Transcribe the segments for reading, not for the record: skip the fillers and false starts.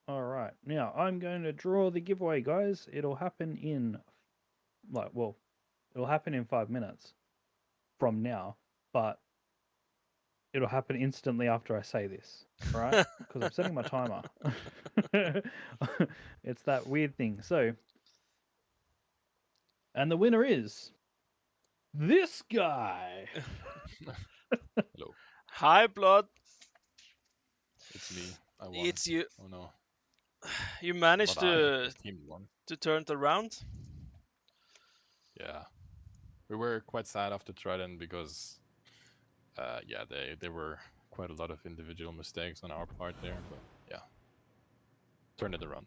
All right. Now I'm going to draw the giveaway, guys. It'll happen in it'll happen in 5 minutes from now, but it'll happen instantly after I say this, right? Because I'm setting my timer. It's that weird thing. So, and the winner is this guy. Hello, Hi, Blood. it's me. I won. It's you. Oh no, You not managed I. His team won. to turn it around. Yeah, we were quite sad after Trident because, yeah, there were quite a lot of individual mistakes on our part there, but yeah, turned it around.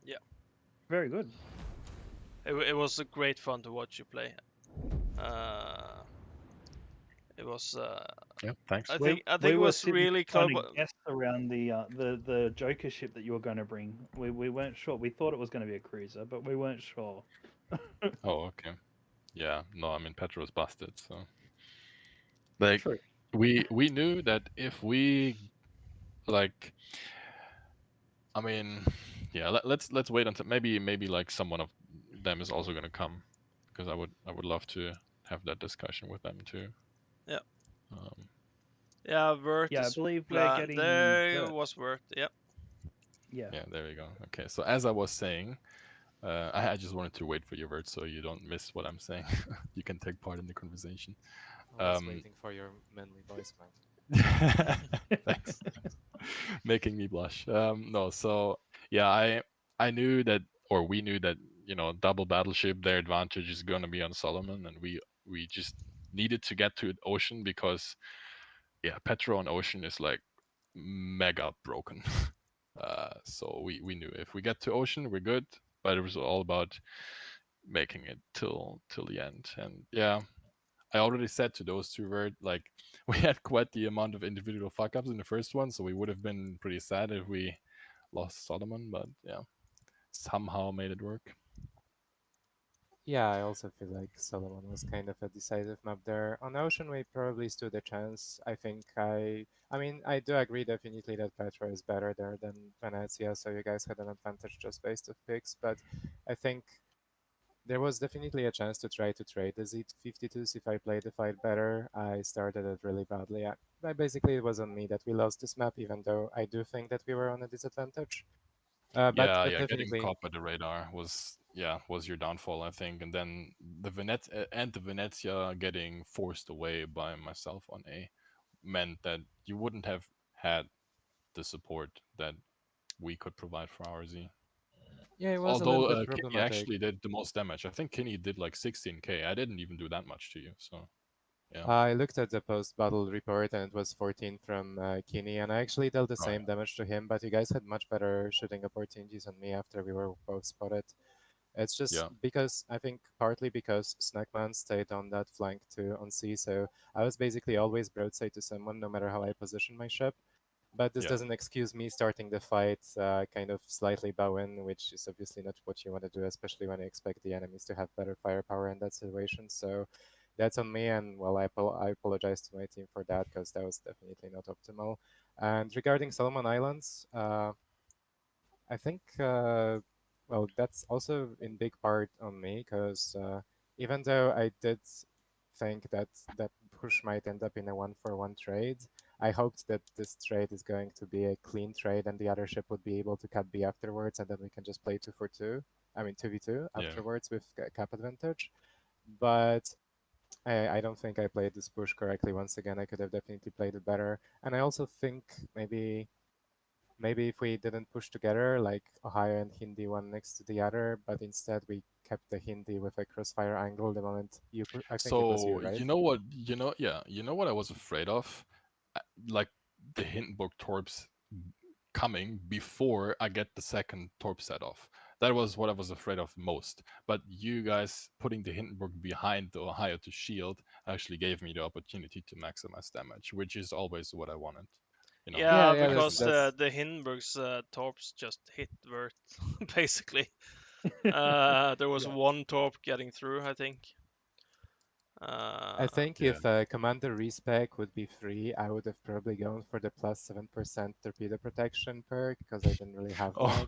Yeah, Very good. it was a great fun to watch you play. Uh, it was. Yeah, thanks. I think We it were was sitting really trying close. to guess around the Joker ship that you were going to bring. We weren't sure. We thought it was going to be a cruiser, but we weren't sure. Oh, okay. Yeah, no, I mean Petro's busted, so like True. we knew that if we like, I mean, yeah, let's wait until maybe like someone of them is also gonna come because I would love to have that discussion with them too. Yeah, Um, yeah. Word Yeah, I is believe we're planned. getting There it Bert. was Word. Yeah. Yeah. yeah, there you go. Okay, so as I was saying, I just wanted to wait for your words so you don't miss what I'm saying. You can take part in the conversation. I was waiting for your manly voice, man. Thanks. Making me blush. No, so yeah, I knew that, or we knew that, double battleship, their advantage is going to be on Solomon, and we just needed to get to Ocean because, yeah, Petro on Ocean is like mega broken. So we knew if we get to Ocean, we're good. But it was all about making it till the end, and yeah, I already said to those two were like we had quite the amount of individual fuck ups in the first one, so we would have been pretty sad if we lost Solomon, but yeah, somehow made it work. Yeah, I also feel like Solomon was kind of a decisive map there. On Ocean, we probably stood a chance. I mean, I do agree definitely that Petra is better there than Venezia, so you guys had an advantage just based of picks, but I think there was definitely a chance to try to trade the Z52s if I played the fight better. I started it really badly. Basically, it was on me that we lost this map, even though I do think that we were on a disadvantage. Yeah, But yeah, getting definitely, caught by the radar was your downfall, I think, and then the Venezia getting forced away by myself on A meant that you wouldn't have had the support that we could provide for our Z. yeah, it was a Although little bit Kinney problematic. actually did the most damage. I think Kinney did like 16k. I didn't even do that much to you. So yeah, I looked at the post-battle report and it was 14 from Kini, and I actually dealt the oh same damage to him, but you guys had much better shooting opportunities on me after we were both spotted. It's just yeah, because I think partly because Snackman stayed on that flank too on C, so I was basically always broadside to someone no matter how I position my ship. But this yeah, doesn't excuse me starting the fight kind of slightly bow in, which is obviously not what you want to do, especially when you expect the enemies to have better firepower in that situation. So that's on me, and well, I apologize to my team for that because that was definitely not optimal. And regarding Solomon Islands, I think well, that's also in big part on me because even though I did think that that push might end up in a 1-for-1 trade, I hoped that this trade is going to be a clean trade and the other ship would be able to cut B afterwards, and then we can just play 2-for-2. I mean 2v2 yeah. afterwards with cap advantage. But I don't think I played this push correctly. Once again, I could have definitely played it better. And I also think maybe if we didn't push together, like Ohio and Hindi one next to the other, but instead we kept the Hindi with a crossfire angle the moment I think it was you, So right? you know what I was afraid of, Uh, like the Hindenburg torps coming before I get the second torp set off. That was what I was afraid of most. But you guys putting the Hindenburg behind the Ohio to shield actually gave me the opportunity to maximize damage, which is always what I wanted. Yeah, Yeah, yeah, Maximize. because that's the Hindenburg's torps just hit Word, basically. There was Yeah. one torp getting through, I think. I think Yeah. if Commander Respec would be free, I would have probably gone for the plus 7% torpedo protection perk because I didn't really have Oh, that.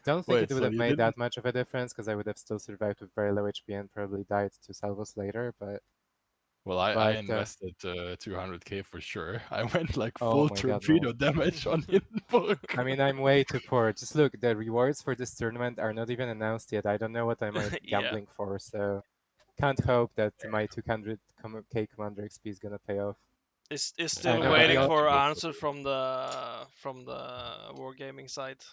Don't think wait. it would So have you made didn't? that much of a difference because I would have still survived with very low HP and probably died to salvos later. Well, I But invested 200k for sure. I went like oh full my god, no! torpedo damage on Hindenburg. I mean, I'm way too poor. Just look, the rewards for this tournament are not even announced yet. I don't know what am I Yeah. gambling for, so can't hope that my 200k Commander XP is gonna pay off. Is Yeah, still know, but we waiting all- for to go answer for from the wargaming side.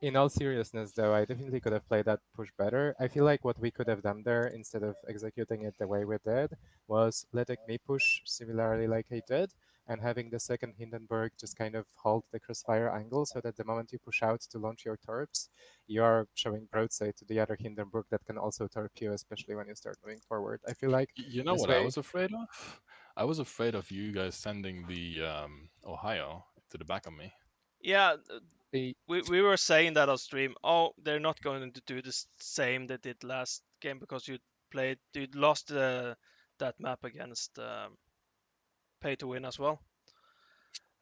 In all seriousness, though, I definitely could have played that push better. I feel like what we could have done there, instead of executing it the way we did, was letting me push similarly like I did, and having the second Hindenburg just kind of hold the crossfire angle so that the moment you push out to launch your torps, you are showing broadside to the other Hindenburg that can also torp you, especially when you start moving forward. I feel like You know this what I way, was afraid of? I was afraid of you guys sending the Ohio to the back of me. Yeah, the we were saying that on stream. Oh, they're not going to do the same they did last game because you lost that map against pay to win as well.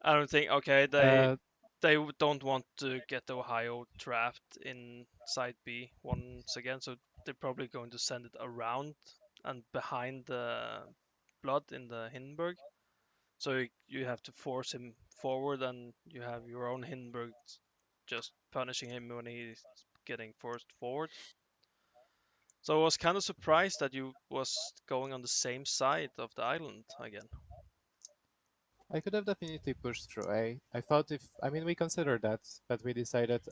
I don't think okay they don't want to get Ohio trapped in side B once again, so they're probably going to send it around and behind the blood in the Hindenburg. So you have to force him forward, and you have your own Hindenburg just punishing him when he's getting forced forward. So I was kind of surprised that you was going on the same side of the island again. I could have definitely pushed through A. I thought I mean, we considered that, but we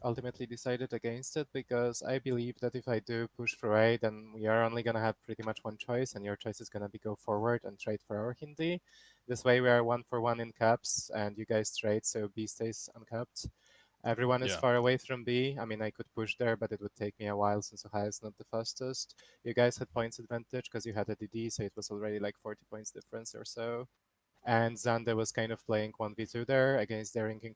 ultimately decided against it because I believe that if I do push through A, then we are only going to have pretty much one choice, and your choice is going to be go forward and trade for our Hindi. This way we are 1-for-1 in caps, and you guys trade, so B stays uncapped. Everyone is Yeah. far away from B. I mean, I could push there, but it would take me a while since Ohio is not the fastest. You guys had points advantage because you had a DD, so it was already like 40 points difference or so. And Xander was kind of playing 1v2 there against their ranking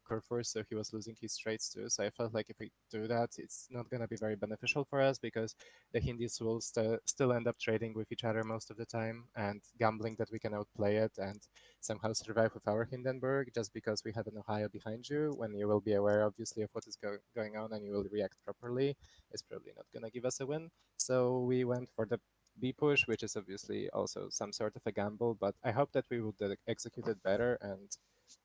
Corfur, so he was losing his trades too. So I felt like if we do that, it's not going to be very beneficial for us because the Hindis will still end up trading with each other most of the time and gambling that we can outplay it and somehow survive with our Hindenburg just because we have an Ohio behind you when you will be aware, obviously, of what is going on and you will react properly. It's probably not going to give us a win. So we went for the B push, which is obviously also some sort of a gamble, but I hope that we would execute it better. And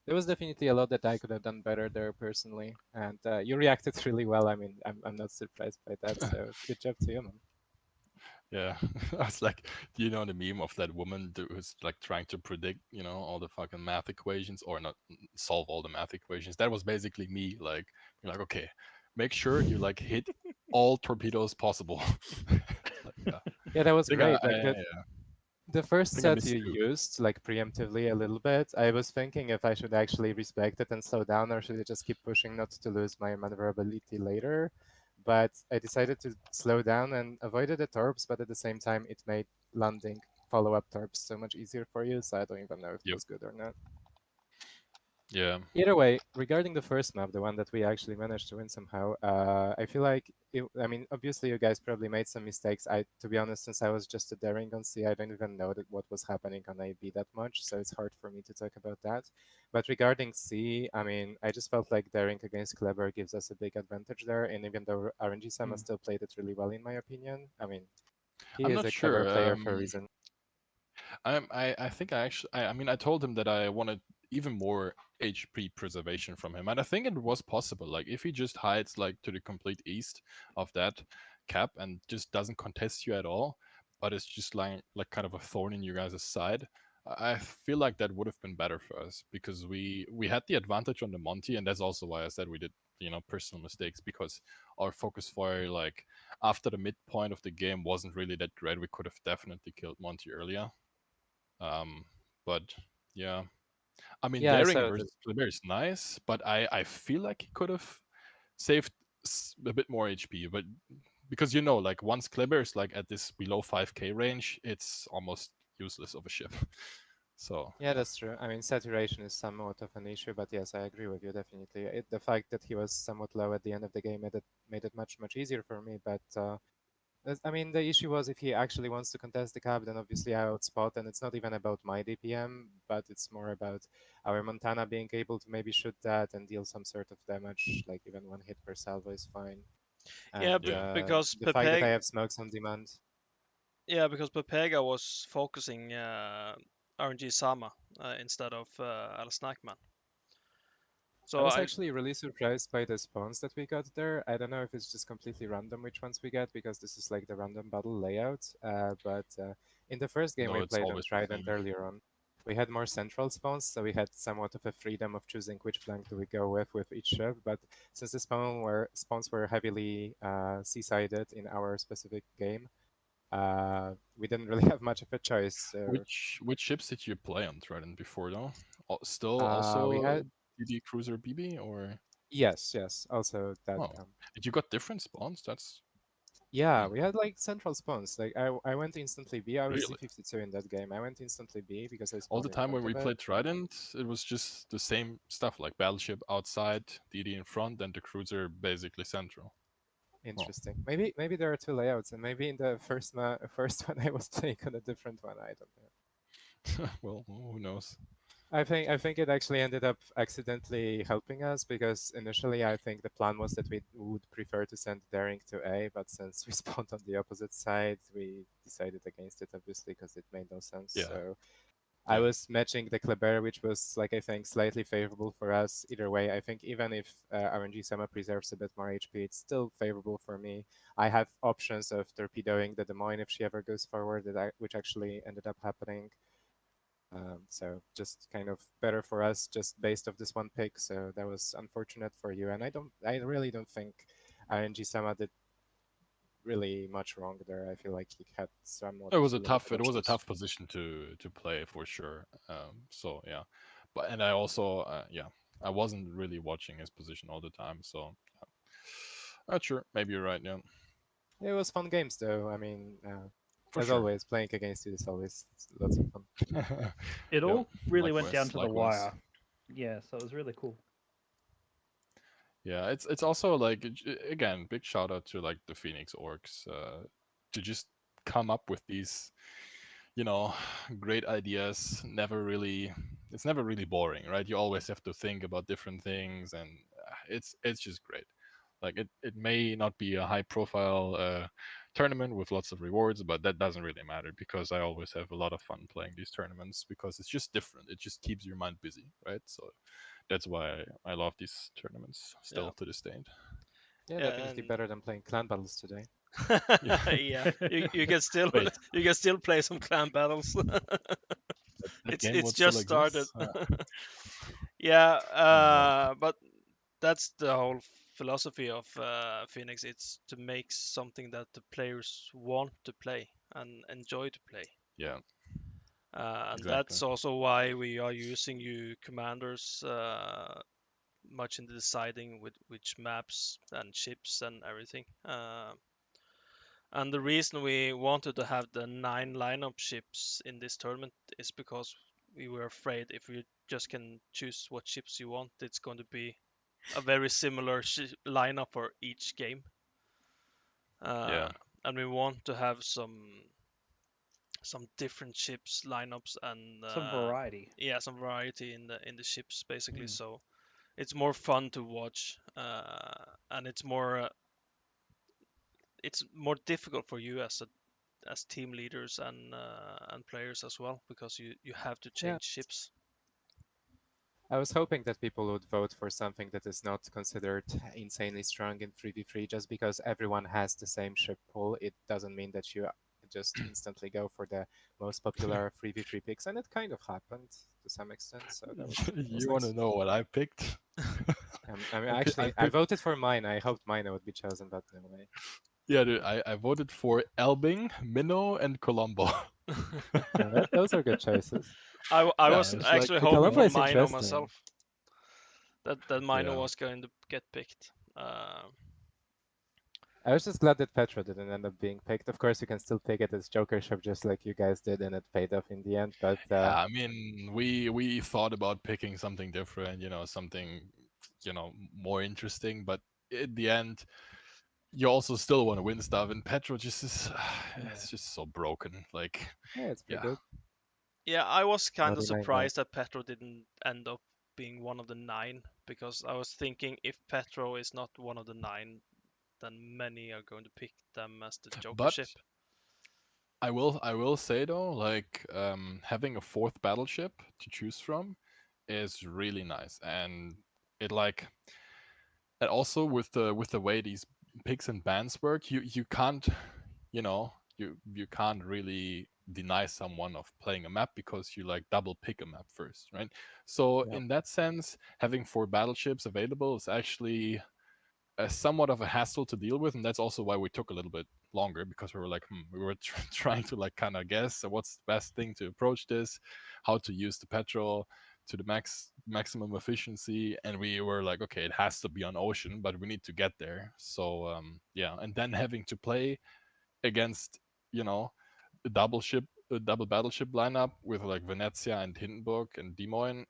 there was definitely a lot that I could have done better there personally. And you reacted really well. I mean, I'm not surprised by that. So good job to you, man. Yeah. I was like, do you know the meme of that woman who's like trying to predict, all the fucking math equations or not solve all the math equations? That was basically me. Like, you're like, okay, make sure you like hit all torpedoes possible. Like, yeah. Yeah, that was I think I, great. Like I the first think I set missed you two. used, like preemptively a little bit, I was thinking if I should actually respect it and slow down or should I just keep pushing not to lose my maneuverability later. But I decided to slow down and avoided the torps, but at the same time it made landing follow-up torps so much easier for you, so I don't even know if it Yep. was good or not. Yeah. Either way, regarding the first map, the one that we actually managed to win somehow, I feel like, I mean, obviously you guys probably made some mistakes. To be honest, since I was just a daring on C, I don't even know what was happening on AB that much, so it's hard for me to talk about that. But regarding C, I mean, I just felt like daring against Kleber gives us a big advantage there, and even though RNG Sama still played it really well, in my opinion, I mean, he I'm is not a clever sure. player for a reason. I think I actually I mean I told him that I wanted even more HP preservation from him, and I think it was possible. Like if he just hides like to the complete east of that cap and just doesn't contest you at all, but it's just like kind of a thorn in you guys' side. I feel like that would have been better for us because we had the advantage on the Monty, and that's also why I said we did personal mistakes because our focus fire like after the midpoint of the game wasn't really that great. We could have definitely killed Monty earlier. Um, but yeah, I mean, Yeah, daring so versus Kleber is nice, but I feel like he could have saved a bit more HP. But because like once Kleber is like at this below 5k range, it's almost useless of a ship. So yeah, yeah, that's true. I mean, saturation is somewhat of an issue, but yes, I agree with you definitely. The fact that he was somewhat low at the end of the game made it much easier for me. But I mean, the issue was if he actually wants to contest the cap, then obviously I outspot, and it's not even about my DPM, but it's more about our Montana being able to maybe shoot that and deal some sort of damage, like even one hit per salvo is fine. Yeah, And Yeah. because the fact that I have smokes on demand. Pepega was focusing RNG Sama instead of Al Snackman. I So was actually really surprised by the spawns that we got there. I don't know if it's just completely random which ones we get, because this is like the random battle layout. But in the first game No, we it's played on always the Trident same. earlier on, we had more central spawns, so we had somewhat of a freedom of choosing which flank do we go with each ship. But since the spawns were heavily seasided in our specific game, we didn't really have much of a choice. So Which ships did you play on Trident before though? Still we also had DD Cruiser BB or yes, also that. oh, did you got different spawns? That's Yeah, hmm, we had like central spawns. Like I went instantly B. I was really C52 in that game. I went instantly B because I all the spawned in time when front we of it. played Trident, it was just the same stuff like battleship outside, DD in front, and the cruiser basically central. Oh, Interesting. Maybe there are two layouts, and maybe in the first one I was playing on a different one. I don't know. well, who knows? I think it actually ended up accidentally helping us, because initially I think the plan was that we would prefer to send Daring to A, but since we spawned on the opposite side, we decided against it, obviously, because it made no sense. Yeah, So I yeah, was matching the Kleber, which was, like, I think slightly favorable for us. Either way, I think even if RNG Sama preserves a bit more HP, it's still favorable for me. I have options of torpedoing the Des Moines if she ever goes forward, which actually ended up happening. So just kind of better for us, just based off this one pick. So that was unfortunate for you, and I really don't think RNG Sama did really much wrong there. I feel like he had somewhat it was a limited options. tough position to play for sure. So yeah, but and I also yeah, I wasn't really watching his position all the time, so yeah. Not sure. Maybe you're right. Yeah, It was fun games, though. I mean, for as sure. always, playing against you is always lots of fun. It Yeah, all really went down likewise, to the likewise. wire. Yeah, so it was really cool. Yeah, it's also like again, big shout out to like the Phoenix orcs to just come up with these, you know, great ideas. It's never really boring, right? You always have to think about different things, and it's just great. Like it may not be a high profile tournament with lots of rewards, but that doesn't really matter because I always have a lot of fun playing these tournaments because it's just different. It just keeps your mind busy, right? So that's why I love these tournaments yeah, still to this day. Yeah, yeah, definitely better than playing clan battles today. Yeah. yeah. You can still Wait, you can still play some clan battles. that game It's would still just started. exist? Yeah, Oh no. but that's the whole philosophy of Phoenix. It's to make something that the players want to play and enjoy to play. Yeah, And exactly. that's also why we are using you commanders much in deciding with which maps and ships and everything. And the reason we wanted to have the 9 lineup ships in this tournament is because we were afraid if you just can choose what ships you want, it's going to be a very similar lineup for each game. Yeah. Uh, and we want to have some different ships lineups and Some variety. yeah, some variety in the ships basically. Mm. So it's more fun to watch, and it's more difficult for you as team leaders and players as well because you have to Yeah, change ships. I was hoping that people would vote for something that is not considered insanely strong in 3v3 just because everyone has the same ship pool. It doesn't mean that you just instantly go for the most popular 3v3 picks, and it kind of happened to some extent, so that was You want to nice. know what I picked? I mean, I actually, I picked. voted for mine. I hoped mine would be chosen, but no way. Yeah, dude, I voted for Elbing, Minnow, and Colombo. Those are good choices. I Yeah, was it's like actually The hoping Colombo for is Mino interesting. myself. That Mino yeah, was going to get picked. I was just glad that Petra didn't end up being picked. Of course, you can still pick it as Joker ship just like you guys did, and it paid off in the end. But yeah. I mean, we thought about picking something different, something, more interesting. But in the end, you also still want to win stuff, and Petro just is it's just so broken. Like, Yeah, it's pretty yeah, good. Yeah, I was kind of 99 surprised that Petro didn't end up being one of the 9, because I was thinking if Petro is not one of the 9, then many are going to pick them as the Joker but ship. I will say though, like having a 4th battleship to choose from is really nice, and it like, and also with the way these picks and bans work, you can't, you know, you can't really deny someone of playing a map because you like double pick a map first, right? So Yeah. in that sense, having 4 battleships available is actually somewhat of a hassle to deal with, and that's also why we took a little bit longer, because we were like, we were trying to like kind of guess what's the best thing to approach this, how to use the petrol to the maximum efficiency, and we were like, okay, it has to be on ocean, but we need to get there. So yeah, and then having to play against, you know, a double battleship lineup with like Venezia and Hindenburg and Des Moines,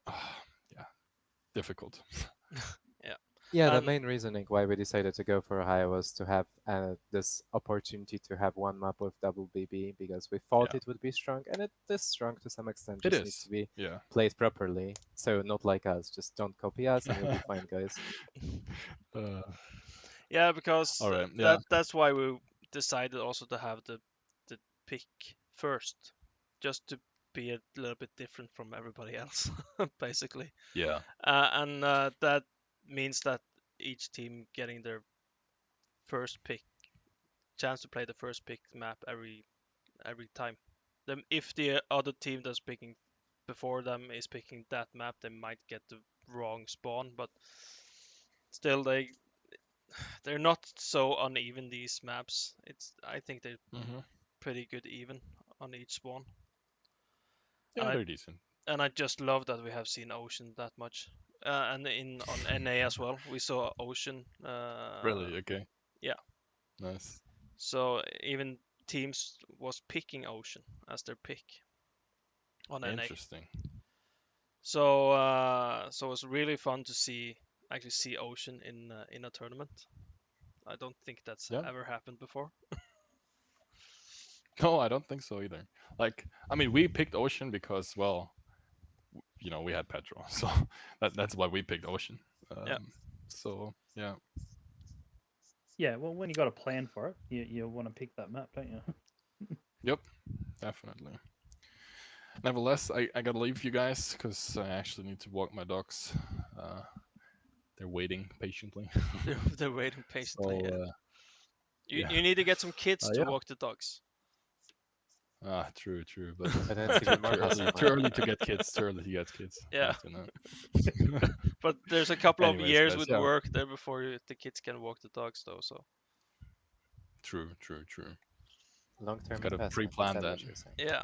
yeah, difficult. Yeah. Yeah, the And main reasoning why we decided to go for Ohio was to have this opportunity to have one map with double BB, because we thought Yeah. it would be strong, and it is strong to some extent. It Just needs to is, be yeah. played properly. So not like us. Just don't copy us, and you'll be fine, guys. yeah, because All right, yeah. that's why we decided also to have the pick first, just to be a little bit different from everybody else, basically. Yeah. And that means that each team getting their first pick chance to play the first pick map every time. Then if the other team that's picking before them is picking that map, they might get the wrong spawn, but still they're not so uneven, these maps. I think they're Mm-hmm. pretty good even on each spawn. Yeah, they're decent. And I just love that we have seen Ocean that much. And on NA as well, we saw Ocean. Really? Okay. Yeah. Nice. So even teams was picking Ocean as their pick on NA. Interesting. So so it was really fun to actually see Ocean in a tournament. I don't think that's Yeah. ever happened before. No, I don't think so either. Like, I mean, we picked Ocean because, well, you know, we had petrol, so that's why we picked Ocean. Yeah. So yeah. Yeah, well, when you got a plan for it, you want to pick that map, don't you? Yep. Definitely. Nevertheless, I gotta leave you guys because I actually need to walk my dogs. They're waiting patiently. They're waiting patiently. So Yeah. yeah. You need to get some kids to Yeah. walk the dogs. True, but But that's even more hassle. too early to get kids. Too early to get kids. Yeah. Can't, you know. But there's a couple of Anyways, years guys, with yeah. work there before the kids can walk the dogs, though. So True. Long-term Gotta investment. pre-plan Is that that. what you're saying? yeah,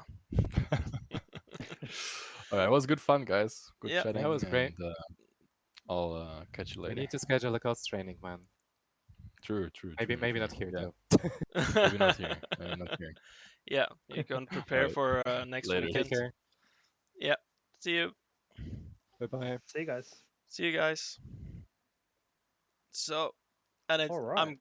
All right, it was good fun, guys. Good Yeah. chatting. That was great. And I'll catch you We later. need to schedule a cost training, man. True. Maybe not here Yeah. though. Maybe not here. Maybe not here. yeah. You can prepare Alright. for next Later. weekend. Take care. Yeah. See you. Bye-bye. See you guys. See you guys. So, and All right. I'm